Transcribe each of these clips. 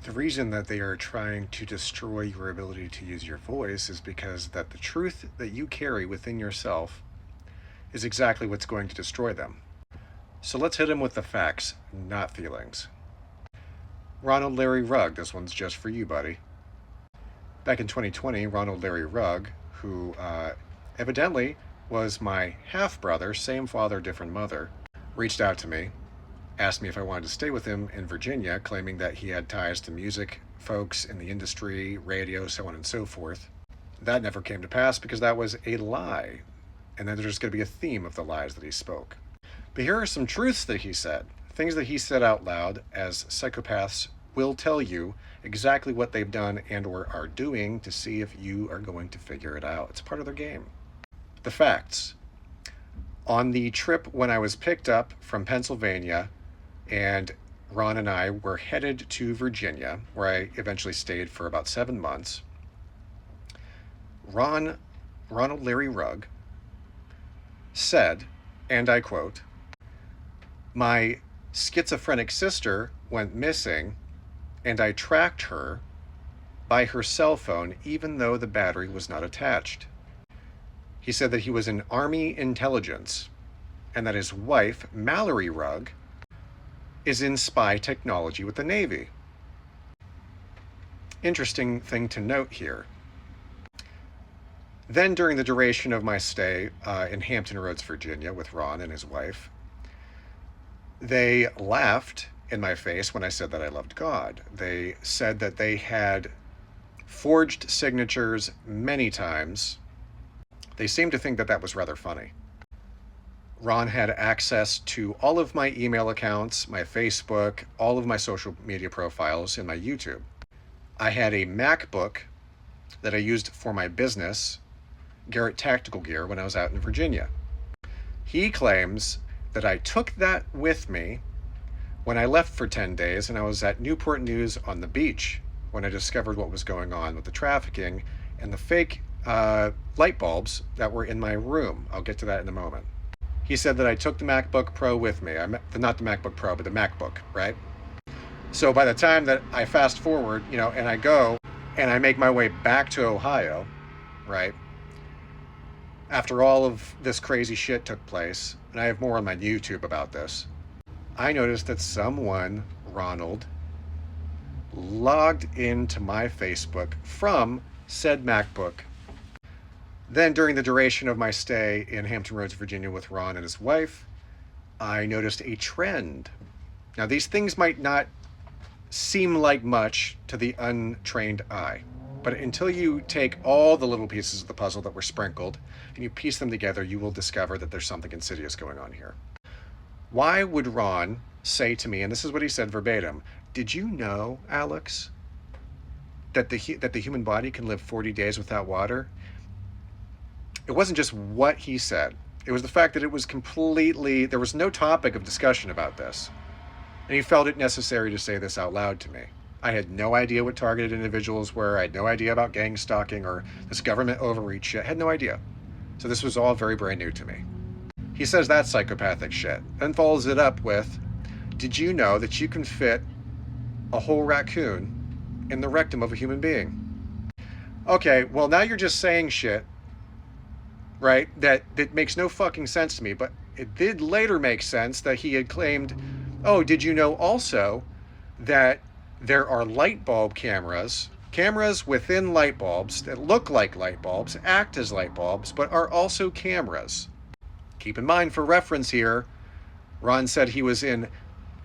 The reason that they are trying to destroy your ability to use your voice is because that the truth that you carry within yourself is exactly what's going to destroy them. So let's hit them with the facts, not feelings. Ronald Larry Rugg, this one's just for you, buddy. Back in 2020, Ronald Larry Rugg, who evidently was my half-brother, same father, different mother, reached out to me, asked me if I wanted to stay with him in Virginia, claiming that he had ties to music folks in the industry, radio, so on and so forth. That never came to pass because that was a lie, and then there's going to be a theme of the lies that he spoke. But here are some truths that he said, things that he said out loud, as psychopaths will tell you exactly what they've done and or are doing to see if you are going to figure it out. It's part of their game. The facts. On the trip when I was picked up from Pennsylvania and Ron and I were headed to Virginia, where I eventually stayed for about 7 months, Ronald Larry Rugg said, and I quote, "My schizophrenic sister went missing and I tracked her by her cell phone even though the battery was not attached." He said that he was in Army intelligence and that his wife, Mallory Rugg, is in spy technology with the Navy. Interesting thing to note here. Then during the duration of my stay in Hampton Roads, Virginia with Ron and his wife, they laughed in my face when I said that I loved God. They said that they had forged signatures many times. They seemed to think that that was rather funny. Ron had access to all of my email accounts, my Facebook, all of my social media profiles, and my YouTube. I had a MacBook that I used for my business, Garrett Tactical Gear, when I was out in Virginia. He claims that I took that with me when I left for 10 days and I was at Newport News on the beach when I discovered what was going on with the trafficking and the fake light bulbs that were in my room. I'll get to that in a moment. He said that I took the MacBook Pro with me. Not the MacBook Pro, but the MacBook, right? So by the time that I fast forward, and I go and I make my way back to Ohio, right? After all of this crazy shit took place, and I have more on my YouTube about this, I noticed that someone, Ronald, logged into my Facebook from said MacBook. Then during the duration of my stay in Hampton Roads, Virginia with Ron and his wife, I noticed a trend. Now these things might not seem like much to the untrained eye, but until you take all the little pieces of the puzzle that were sprinkled and you piece them together, you will discover that there's something insidious going on here. Why would Ron say to me, and this is what he said verbatim, "Did you know, Alex, that the human body can live 40 days without water?" It wasn't just what he said. It was the fact that it was there was no topic of discussion about this. And he felt it necessary to say this out loud to me. I had no idea what targeted individuals were. I had no idea about gang stalking or this government overreach shit. I had no idea. So this was all very, very new to me. He says that's psychopathic shit. Then follows it up with, "Did you know that you can fit a whole raccoon in the rectum of a human being?" Okay, well now you're just saying shit, right? That makes no fucking sense to me, but it did later make sense that he had claimed, "Oh, did you know also that there are light bulb cameras within light bulbs that look like light bulbs, act as light bulbs, but are also cameras?" Keep in mind for reference here, Ron said he was in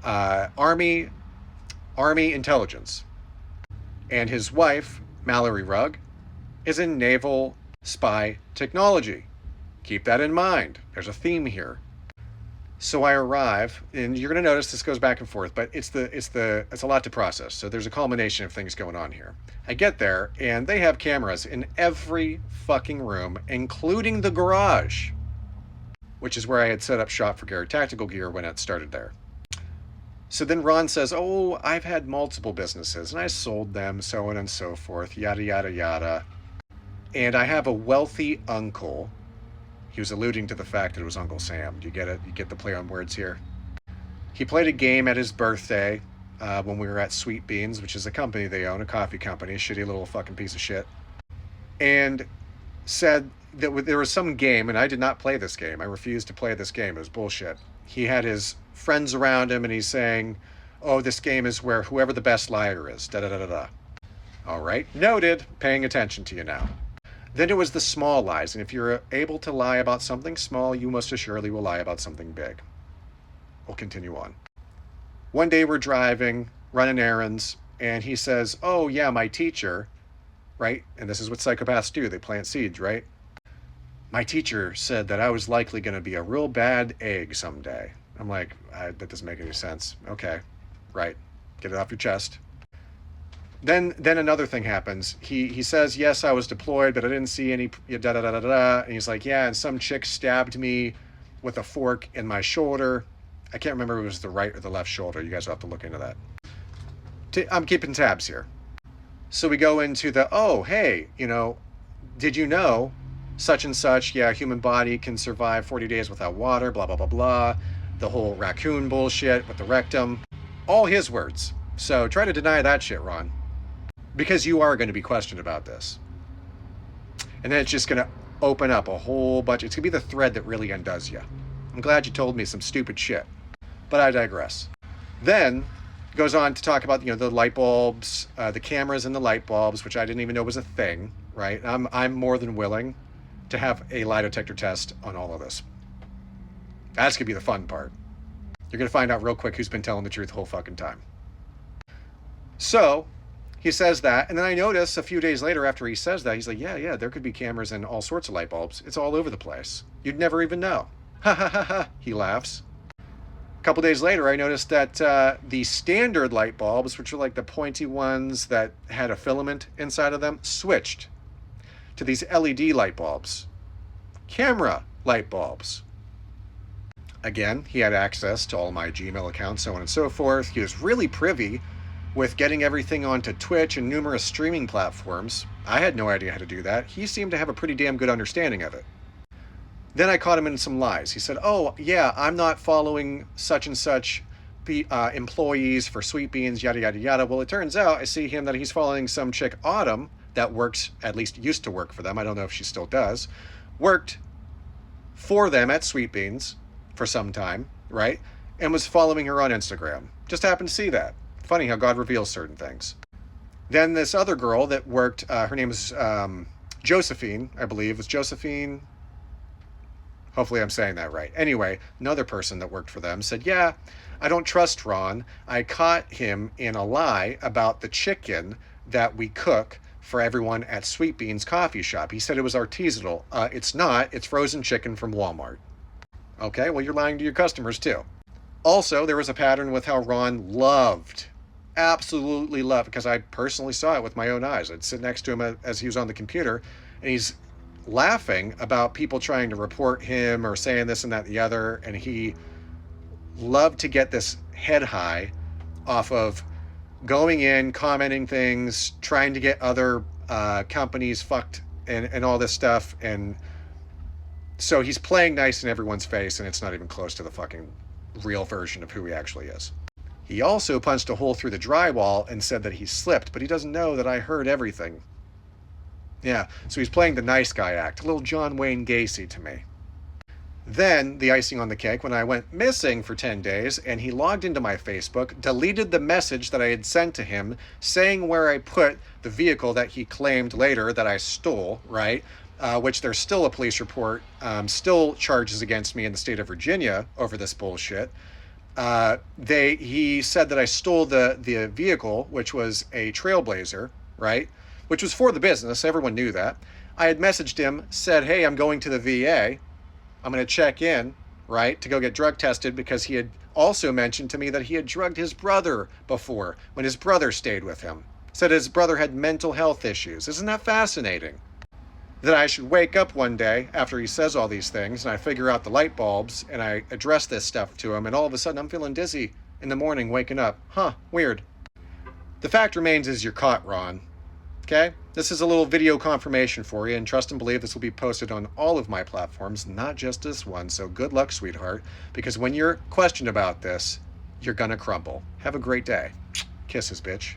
Army intelligence. And his wife, Mallory Rugg, is in naval spy technology. Keep that in mind. There's a theme here. So I arrive, and you're going to notice this goes back and forth, but it's a lot to process. So there's a culmination of things going on here. I get there, and they have cameras in every fucking room, including the garage, which is where I had set up shop for Garrett Tactical Gear when it started there. So then Ron says, "Oh, I've had multiple businesses, and I sold them, so on and so forth, yada, yada, yada. And I have a wealthy uncle." He was alluding to the fact that it was Uncle Sam. Do you get it? You get the play on words here? "He played a game at his birthday, when we were at Sweet Beans, which is a company they own, a coffee company, a shitty little fucking piece of shit, and said that there was some game, and I did not play this game. I refused to play this game. It was bullshit. He had his friends around him, and he's saying, oh, this game is where whoever the best liar is, da-da-da-da-da. All right, noted, paying attention to you now. Then it was the small lies, and if you're able to lie about something small, you most assuredly will lie about something big. We'll continue on. One day we're driving, running errands, and he says, oh yeah, my teacher, right? And this is what psychopaths do, they plant seeds, right? My teacher said that I was likely going to be a real bad egg someday. I'm like, that doesn't make any sense. Okay, right, get it off your chest. Then another thing happens. He says, yes, I was deployed, but I didn't see any da-da-da-da-da. And he's like, yeah, and some chick stabbed me with a fork in my shoulder. I can't remember if it was the right or the left shoulder. You guys will have to look into that. I'm keeping tabs here. So we go into the, oh, hey, did you know such and such, yeah, human body can survive 40 days without water, blah, blah, blah, blah. The whole raccoon bullshit with the rectum. All his words. So try to deny that shit, Ron. Because you are going to be questioned about this. And then it's just going to open up a whole bunch. It's going to be the thread that really undoes you. I'm glad you told me some stupid shit. But I digress. Then goes on to talk about, the light bulbs, the cameras and the light bulbs, which I didn't even know was a thing, right? I'm more than willing to have a lie detector test on all of this. That's going to be the fun part. You're going to find out real quick who's been telling the truth the whole fucking time. So he says that, and then I notice a few days later after he says that, he's like, yeah, there could be cameras and all sorts of light bulbs. It's all over the place. You'd never even know. Ha ha ha ha, he laughs. A couple days later, I noticed that the standard light bulbs, which are like the pointy ones that had a filament inside of them, switched to these LED light bulbs. Camera light bulbs. Again, he had access to all my Gmail accounts, so on and so forth. He was really privy with getting everything onto Twitch and numerous streaming platforms. I had no idea how to do that. He seemed to have a pretty damn good understanding of it. Then I caught him in some lies. He said, oh, yeah, I'm not following such and such employees for Sweet Beans, yada, yada, yada. Well, it turns out I see him that he's following some chick, Autumn, that works, at least used to work for them. I don't know if she still does. Worked for them at Sweet Beans for some time, right? And was following her on Instagram. Just happened to see that. Funny how God reveals certain things. Then this other girl that worked, her name is Josephine, I believe. Was Josephine? Hopefully I'm saying that right. Anyway, another person that worked for them said, yeah, I don't trust Ron. I caught him in a lie about the chicken that we cook for everyone at Sweet Beans coffee shop. He said it was artisanal. It's not. It's frozen chicken from Walmart. Okay, well, you're lying to your customers too. Also, there was a pattern with how Ron absolutely loved, because I personally saw it with my own eyes. I'd sit next to him as he was on the computer, and he's laughing about people trying to report him or saying this and that and the other, and he loved to get this head high off of going in, commenting things, trying to get other companies fucked and all this stuff. And so he's playing nice in everyone's face, and it's not even close to the fucking real version of who he actually is. He also punched a hole through the drywall and said that he slipped, but he doesn't know that I heard everything. Yeah, so he's playing the nice guy act, a little John Wayne Gacy to me. Then, the icing on the cake, when I went missing for 10 days, and he logged into my Facebook, deleted the message that I had sent to him, saying where I put the vehicle that he claimed later that I stole, right? Which there's still a police report, still charges against me in the state of Virginia over this bullshit. He said that I stole the vehicle, which was a Trailblazer, right? Which was for the business. Everyone knew that. I had messaged him, said, hey, I'm going to the VA. I'm going to check in, right, to go get drug tested, because he had also mentioned to me that he had drugged his brother before when his brother stayed with him. Said his brother had mental health issues. Isn't that fascinating? That I should wake up one day after he says all these things, and I figure out the light bulbs, and I address this stuff to him, and all of a sudden I'm feeling dizzy in the morning waking up. Huh, weird. The fact remains is you're caught, Ron. Okay? This is a little video confirmation for you, and trust and believe this will be posted on all of my platforms, not just this one. So good luck, sweetheart, because when you're questioned about this, you're gonna crumble. Have a great day. Kisses, bitch.